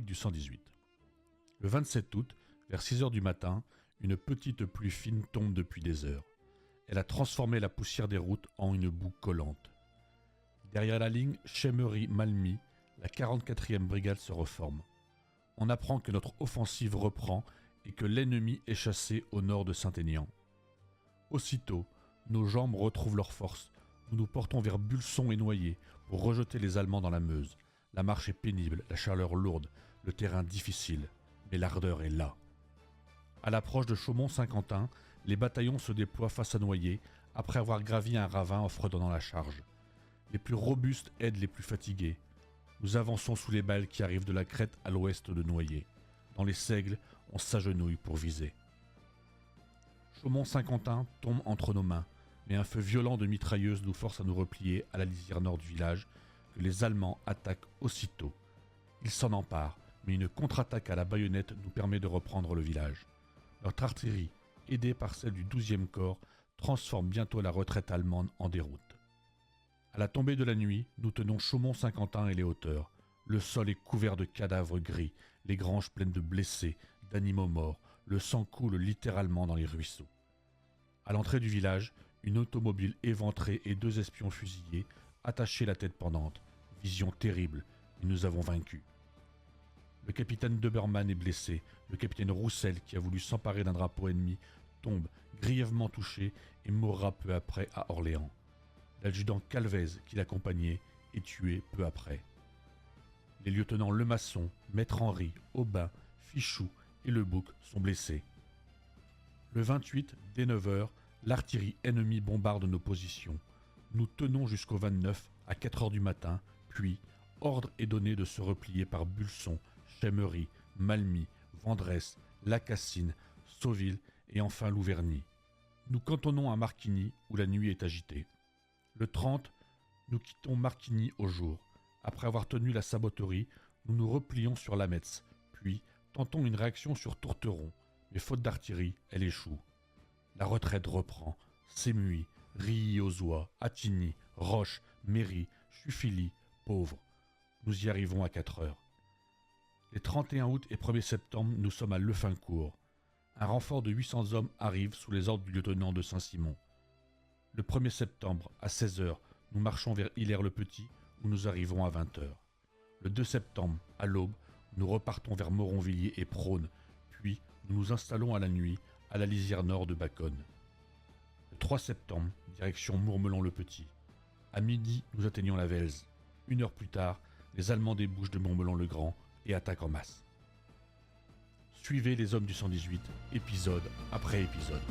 chronique du 118. Le 27 août, vers 6 heures du matin, une petite pluie fine tombe depuis des heures. Elle a transformé la poussière des routes en une boue collante. Derrière la ligne Chemmery-Malmy, la 44e brigade se reforme. On apprend que notre offensive reprend et que l'ennemi est chassé au nord de Saint-Aignan. Aussitôt, nos jambes retrouvent leur force. Nous nous portons vers Bulson et Noyers pour rejeter les Allemands dans la Meuse. La marche est pénible, la chaleur lourde, le terrain difficile, mais l'ardeur est là. À l'approche de Chaumont-Saint-Quentin, les bataillons se déploient face à Noyers après avoir gravi un ravin en fredonnant la charge. Les plus robustes aident les plus fatigués. Nous avançons sous les balles qui arrivent de la crête à l'ouest de Noyers. Dans les seigles, on s'agenouille pour viser. Chaumont-Saint-Quentin tombe entre nos mains, mais un feu violent de mitrailleuses nous force à nous replier à la lisière nord du village, que les Allemands attaquent aussitôt. Ils s'en emparent, mais une contre-attaque à la baïonnette nous permet de reprendre le village. Notre artillerie, aidée par celle du 12e corps, transforme bientôt la retraite allemande en déroute. À la tombée de la nuit, nous tenons Chaumont-Saint-Quentin et les hauteurs. Le sol est couvert de cadavres gris, les granges pleines de blessés, d'animaux morts, le sang coule littéralement dans les ruisseaux. À l'entrée du village, une automobile éventrée et 2 espions fusillés, attachés la tête pendante. Vision terrible, mais nous avons vaincu. Le capitaine Deberman est blessé, le capitaine Roussel, qui a voulu s'emparer d'un drapeau ennemi, tombe, grièvement touché, et mourra peu après à Orléans. L'adjudant Calvez, qui l'accompagnait, est tué peu après. Les lieutenants Lemasson, Maître Henri, Aubin, Fichou et Lebouc sont blessés. Le 28, dès 9h, l'artillerie ennemie bombarde nos positions. Nous tenons jusqu'au 29, à 4h du matin, puis ordre est donné de se replier par Bulson, Chemmery, Malmy, Vendresse, Lacassine, Sauville et enfin Louverny. Nous cantonnons à Marquigny où la nuit est agitée. Le 30, nous quittons Marquigny au jour. Après avoir tenu la saboterie, nous nous replions sur la Metz, puis tentons une réaction sur Tourteron, mais faute d'artillerie, elle échoue. La retraite reprend. Sémuy, Rilly-aux-Oies, Attigny, Roche, Méry, Chuffilly, Pauvre. Nous y arrivons à 4 heures. Les 31 août et 1er septembre, nous sommes à Leffincourt. Un renfort de 800 hommes arrive sous les ordres du lieutenant de Saint-Simon. Le 1er septembre, à 16 heures, nous marchons vers Hilaire-le-Petit, où nous arrivons à 20 heures. Le 2 septembre, à l'aube, nous repartons vers Moronvilliers et Prône, puis nous nous installons à la nuit, à la lisière nord de Baconne. Le 3 septembre, direction Mourmelon-le-Petit. À midi, nous atteignons la Velze. 1 heure plus tard, les Allemands débouchent de Mourmelon-le-Grand et attaquent en masse. Suivez les hommes du 118, épisode après épisode.